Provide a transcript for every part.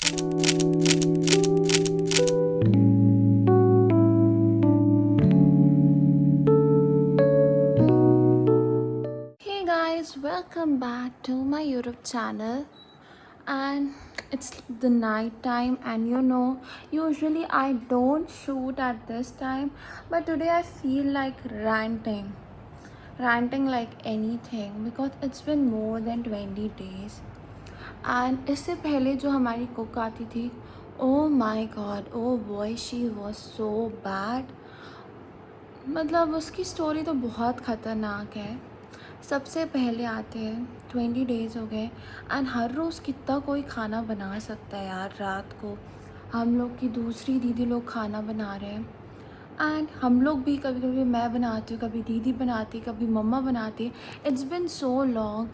Hey guys, welcome back to my YouTube channel. And it's the night time, and usually I don't shoot at this time, but today I feel like ranting like anything because it's been more than 20 days. And इससे पहले जो हमारी cook आती थी, oh my god, oh boy, she was so bad. मतलब उसकी story तो बहुत ख़तरनाक है। सबसे पहले आते हैं 20 डेज़ हो गए, एंड हर रोज़ कितना कोई खाना बना सकता है यार। रात को हम लोग की दूसरी दीदी लोग खाना बना रहे हैं, एंड हम लोग भी कभी कभी मैं बनाती हूँ, कभी दीदी बनाती, कभी मम्मा बनाती। It's been so long.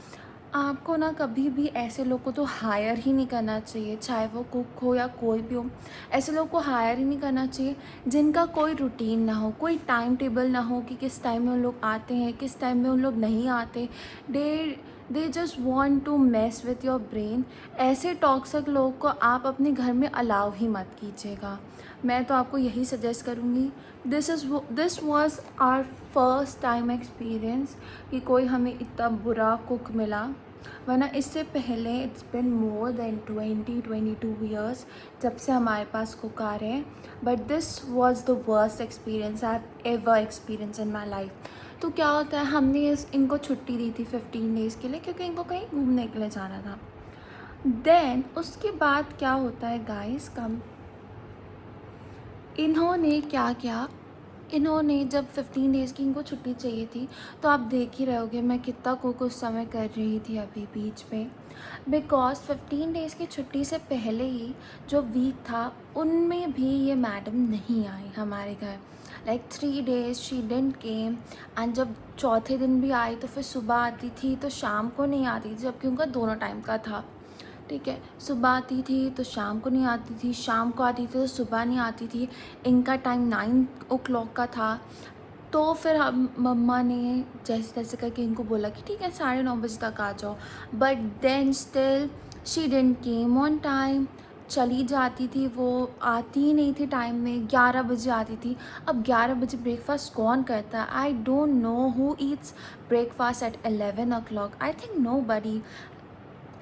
आपको ना कभी भी ऐसे लोग को तो हायर ही नहीं करना चाहिए, चाहे वो कुक हो या कोई भी हो। ऐसे लोग को हायर ही नहीं करना चाहिए जिनका कोई रूटीन ना हो, कोई टाइम टेबल ना हो कि किस टाइम में उन लोग आते हैं, किस टाइम में उन लोग नहीं आते। They they just want to mess with your brain. ऐसे टॉक्सिक लोग को आप अपने घर में अलाउ ही मत कीजिएगा। मैं तो आपको यही सजेस्ट करूँगी। This was our first time experience कि कोई हमें इतना बुरा कुक मिला। वरना इससे पहले it's been more than 22 years जब से हमारे पास कुक आ रहे हैं, but this was the worst experience I have ever experience in my life. तो क्या होता है, हमने इनको छुट्टी दी थी 15 डेज़ के लिए, क्योंकि इनको कहीं घूमने के लिए जाना था। देन उसके बाद क्या होता है गाइस, कम इन्होंने क्या किया, इन्होंने जब 15 डेज़ की इनको छुट्टी चाहिए थी, तो आप देख ही रहे होगे मैं कितना कुक उस समय कर रही थी अभी बीच में। बिकॉज 15 डेज़ की छुट्टी से पहले ही जो वीक था उनमें भी ये मैडम नहीं आई हमारे घर। Like 3 days she didn't came, and जब चौथे दिन भी आई तो फिर सुबह आती थी तो शाम को नहीं आती थी, जबकि उनका दोनों टाइम का था। ठीक है, सुबह आती थी तो शाम को नहीं आती थी, शाम को आती थी तो सुबह नहीं आती थी। इनका टाइम 9 o'clock का था। तो फिर हम मम्मा ने जैसे तैसे करके इनको बोला कि ठीक है 9:30 बजे तक आ जाओ, but then still she didn't came on time. चली जाती थी, वो आती ही नहीं थी टाइम में। 11 बजे आती थी। अब 11 बजे ब्रेकफास्ट कौन करता है? I don't know who eats breakfast at 11 o'clock। I think nobody.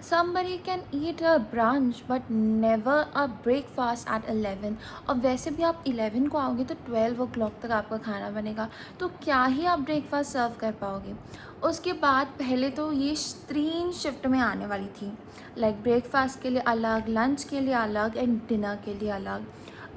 Somebody can eat a brunch but never a breakfast at 11। और वैसे भी आप 11 को आओगे तो 12 o'clock तक आपका खाना बनेगा, तो क्या ही आप ब्रेकफास्ट सर्व कर पाओगे। उसके बाद पहले तो ये 3 शिफ्ट में आने वाली थी, लाइक ब्रेकफास्ट के लिए अलग, लंच के लिए अलग एंड डिनर के लिए अलग।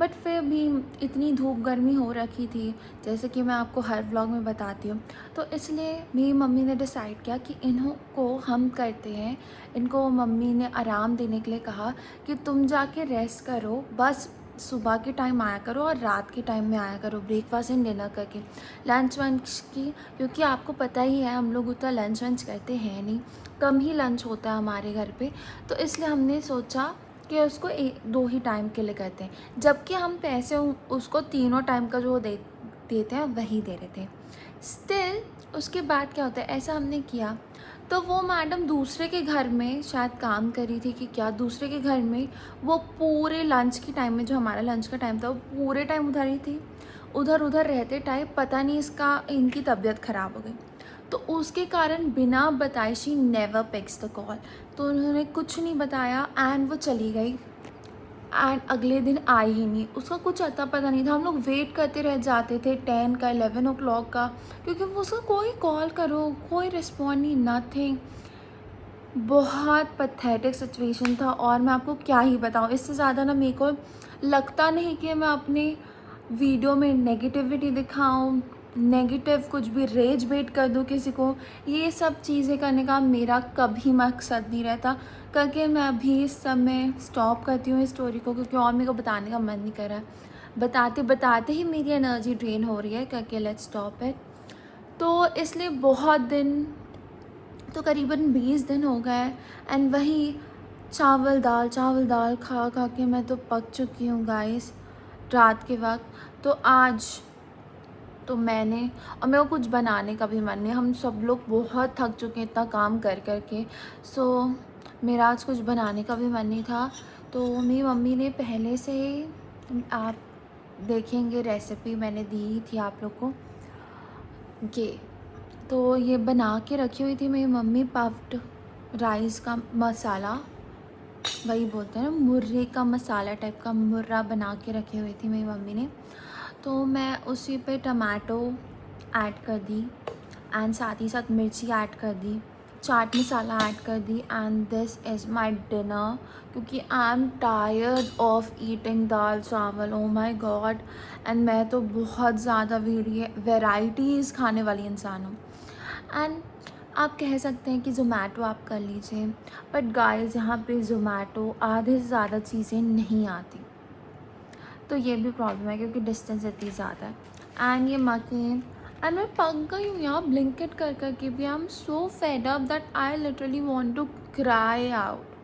बट फिर भी इतनी धूप गर्मी हो रखी थी, जैसे कि मैं आपको हर व्लॉग में बताती हूँ। तो इसलिए मेरी मम्मी ने डिसाइड किया कि इन्हों को हम करते हैं। इनको मम्मी ने आराम देने के लिए कहा कि तुम जाके रेस्ट करो, बस सुबह के टाइम आया करो और रात के टाइम में आया करो ब्रेकफास्ट एंड डिनर करके। लंच वंच की, क्योंकि आपको पता ही है हम लोग उतना लंच वंच करते हैं नहीं, कम ही लंच होता है हमारे घर पे। तो इसलिए हमने सोचा कि उसको 2 ही टाइम के लिए करते हैं, जबकि हम पैसे उसको तीनों टाइम का जो देते हैं वही दे रहे थे। स्टिल उसके बाद क्या होता है, ऐसा हमने किया तो वो मैडम दूसरे के घर में शायद काम कर रही थी कि क्या, दूसरे के घर में वो पूरे लंच के टाइम में, जो हमारा लंच का टाइम था, वो पूरे टाइम उधर ही थी। उधर उधर रहते टाइम पता नहीं इनकी तबीयत ख़राब हो गई, तो उसके कारण बिना बताए she never picks the call. तो उन्होंने कुछ नहीं बताया एंड वो चली गई। एंड अगले दिन आई ही नहीं, उसका कुछ अता पता नहीं था। हम लोग वेट करते रह जाते थे 10 का, 11 o'clock का, क्योंकि वो उसका कोई कॉल करो कोई रिस्पॉन्ड नहीं, नथिंग। बहुत पथेटिक सिचुएशन था, और मैं आपको क्या ही बताऊँ। इससे ज़्यादा ना मेरे को लगता नहीं कि मैं अपने वीडियो में नेगेटिविटी दिखाऊं, नेगेटिव कुछ भी रेज बेट कर दूं किसी को। ये सब चीज़ें करने का मेरा कभी मकसद नहीं रहता, करके मैं अभी इस समय स्टॉप करती हूँ इस स्टोरी को, क्योंकि और मेरे को बताने का मन नहीं कर रहा है। बताते बताते ही मेरी एनर्जी ड्रेन हो रही है, करके लेट्स स्टॉप इट। तो इसलिए बहुत दिन, तो करीबन 20 दिन हो गए, एंड वही चावल दाल खा खा के मैं तो पक चुकी हूँ गाइस रात के वक्त। तो आज तो मैंने, और मेरे को कुछ बनाने का भी मन नहीं, हम सब लोग बहुत थक चुके हैं इतना काम कर कर के। सो मेरा आज कुछ बनाने का भी मन नहीं था, तो मेरी मम्मी ने पहले से, आप देखेंगे रेसिपी मैंने दी थी आप लोग को, ये तो ये बना के रखी हुई थी मेरी मम्मी, पफ्ड राइस का मसाला, वही बोलते हैं ना, मुर्रे का मसाला टाइप का मुर्रा बना के रखी हुई थी मेरी मम्मी ने। तो मैं उसी पे टमाटो ऐड कर दी एंड साथ ही साथ मिर्ची ऐड कर दी, चाट मसाला ऐड कर दी, and this is my dinner, क्योंकि I am tired of eating dal chawal, oh my God. And मैं तो बहुत ज़्यादा वेराइटीज़ खाने वाली इंसान हूँ। एंड आप कह सकते हैं कि ज़ोमैटो आप कर लीजिए, बट गाइस यहाँ पे ज़ोमैटो आधे से ज़्यादा चीज़ें नहीं आती, तो ये भी प्रॉब्लम है क्योंकि डिस्टेंस इतनी ज़्यादा है। एंड ये मकेन, एंड मैं पक गई हूँ यहाँ ब्लिंकिट कर कर के भी। I am so fed up that I literally want to cry out.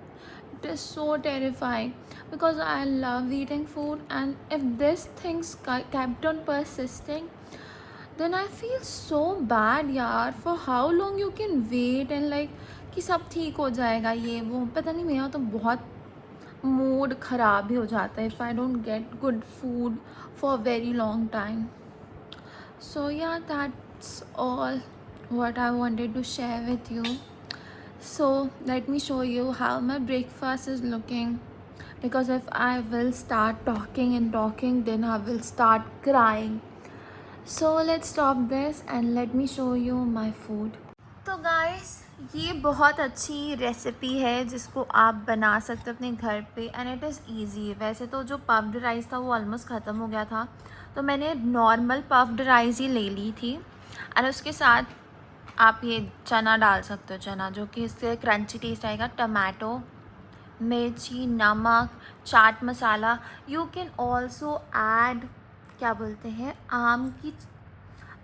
It is so terrifying because I love eating food, and if this things kept on persisting, then I feel so bad यार, for how long you can wait and like कि सब ठीक हो जाएगा ये वो, पता नहीं, मेरा तो बहुत मूड ख़राब ही हो जाता है if I don't get good food for very long time. So yeah that's all what I wanted to share with you. So let me show you how my breakfast is looking, because if I will start talking and talking, then I will start crying. So let's stop this and let me show you my food. तो guys ये बहुत अच्छी recipe है जिसको आप बना सकते हो अपने घर पे, एंड इट इज़ ईजी। वैसे तो जो पफ्ड राइस था वो ऑलमोस्ट ख़त्म हो गया था, तो मैंने नॉर्मल पफ्ड राइस ही ले ली थी, एंड उसके साथ आप ये चना डाल सकते हो, चना जो कि इससे क्रंची टेस्ट आएगा, टमाटो, मिर्ची, नमक, chaat masala. You can also add, क्या बोलते हैं,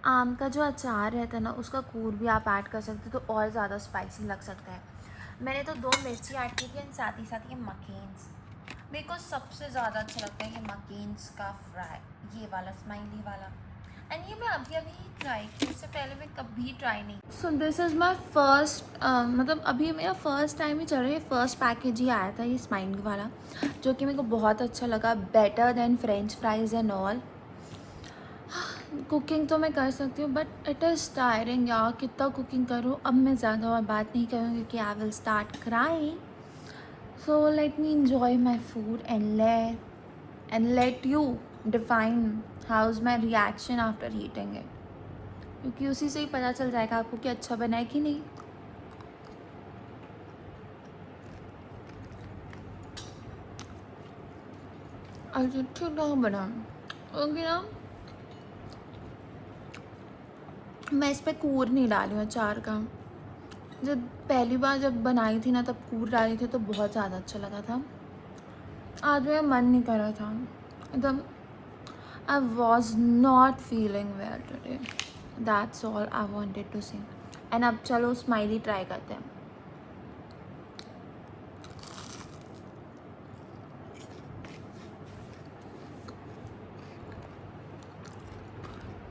आम का जो अचार रहता है ना, उसका कूर भी आप ऐड कर सकते हो, तो और ज़्यादा स्पाइसी लग सकता है। मैंने तो 2 मिर्ची ऐड की थी, एंड साथ ही साथ ये मकेन्स, मेरे को सबसे ज़्यादा अच्छा लगता है ये मकेन्स का फ्राई, ये वाला स्माइली वाला। एंड ये मैं अभी अभी ट्राई की, इससे पहले मैं कभी ट्राई नहीं। So this is my first, मतलब अभी मेरा फर्स्ट टाइम ही चल रहा है, फर्स्ट पैकेज ही आया था ये स्माइली वाला, जो कि मेरे को बहुत अच्छा लगा, better than French fries and all. Cooking तो मैं कर सकती हूँ, बट इट इज़ टायरिंग यार, कितना कुकिंग करूँ। अब मैं ज़्यादा और बात नहीं करूँगी कि I will start crying. So let me enjoy my food and let you define how is my reaction after eating it, क्योंकि उसी से ही पता चल जाएगा आपको कि अच्छा बना है कि नहीं। अच्छा ठीक ठाक बना, ओके ना। मैं इस पर कूर नहीं डाली हूँ अचार का, जब पहली बार जब बनाई थी ना तब कूर डाली थी तो बहुत ज़्यादा अच्छा लगा था। आज मेरा मन नहीं कर रहा था, एकदम I was not feeling well today, that's all I wanted to say. And अब चलो स्माइली ट्राई करते हैं।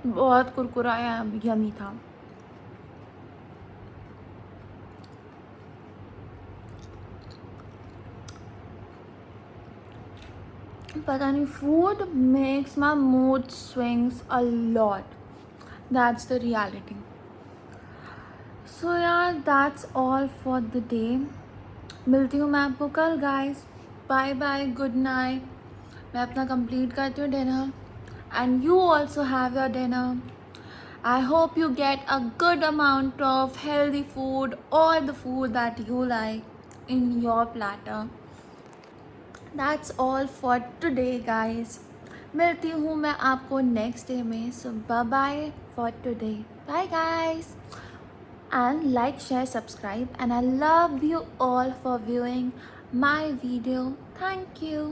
बहुत कुरकुरा है, यमी था। पता नहीं, food makes my mood swings a lot, that's the reality. So यार that's all for the day. मिलती हूँ मैं आपको कल guys, bye bye, good night. मैं अपना कंप्लीट करती हूँ dinner, and you also have your dinner. I hope you get a good amount of healthy food or the food that you like in your platter. That's all for today guys. मिलती हूँ मैं आपको next day में, so bye bye for today. Bye guys. And like, share, subscribe, and I love you all for viewing my video. Thank you.